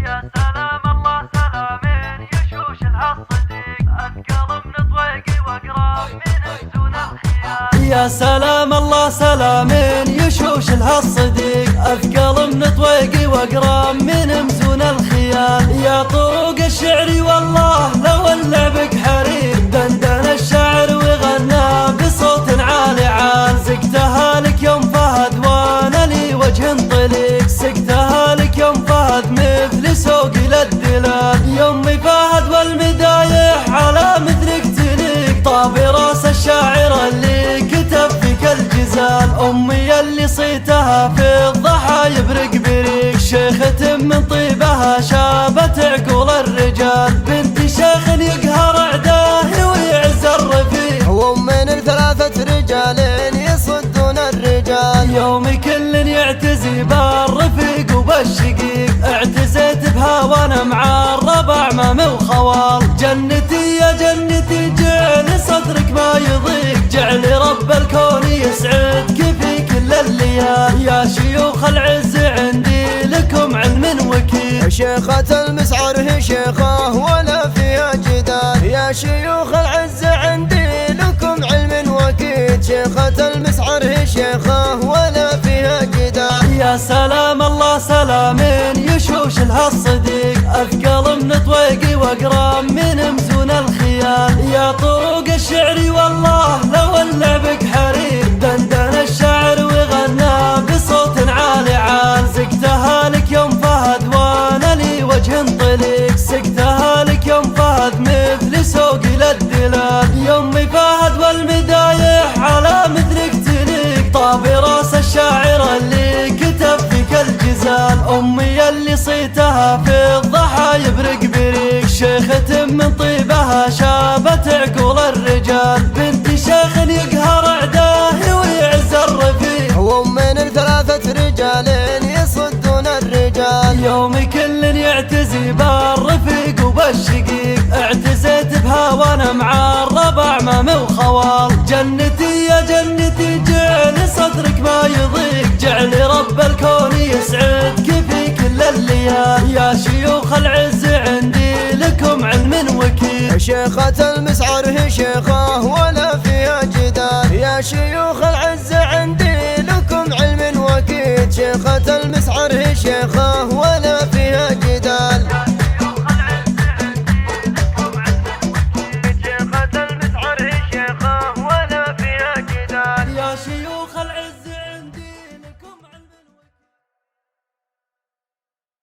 يا سلام الله سلامين يشوش الهالصديق أثقل من طويقي وأقرب من أمزون الخيال. يا سلام الله سلامين يشوش الهالصديق أثقل من طويقي وأقرب من أمزون الخيال. يا طرق الشعر والله لو اللعبك حرير دندن الشاعر وغنى بصوت عالي عال. سقتها لك يوم فهد وانا لي وجه طليق، سقتها لك يوم فهد مثل سوق للدلال. يومي فهد والمدايح على مثلك تليق، طاب راس الشاعر اللي كتب فيك الجزال. امي اللي صيتها في الضحى يبرق بريق، شيخة من طيبها شابت عقول الرجال. بنت شيخ يقهر اعداه ويعز الرفيق، ومن ثلاثة رجال يصدون الرجال. يومي كل يعتزي بالرفيق وبالشقيق، اعتزيت بها وانا مع الربع ما وخوال. جنتي يا جنتي جعل صدرك ما يضيق، جعل رب الكون يسعدك في كل الليال. يا شيوخ العز عندي لكم علم وكيل، شيخة المسعر هي شيخة ولا فيها جدال. يا شيوخ العز عندي لكم علم وكيل، شيخة المسعر هي شيخة ولا فيها جدال. يا سلام الله سلامين يشوش الهالصديق أثقل من طويقي وأقرب من أمزون الخيال. يا طرق الشعر والله لو اللعبك حرير دندن الشاعر وغنى بصوت عالي عال. سقتها لك يوم فهد وانا لي وجه طليق، سقتها لك يوم فهد مثل سوق للدلال. يومي فهد والمدايح على مثلك تليق، طاب راس الشاعر اللي كتب فيك الجزال. امي اللي صيتها في الضحى يبرق بريق، شيخة من طيبها شابت عقول الرجال. بنت شيخ يقهر اعداه ويعز الرفيق، ومن ثلاثة رجال يصدون الرجال. يومي كل يعتزي بالرفيق وبالشقيق، اعتزيت بها وانا مع الربع ما وخوال. جنتي يا جنتي جعل صدرك ما يضيق، جعل رب الكون يسعدك في كل الليال. يا شيوخ العز عندي لكم علم وكيل، شيخة المسعر هي شيخة ولا فيها جدال. يا شيوخ العز عندي لكم علم وكيل، شيخة المسعر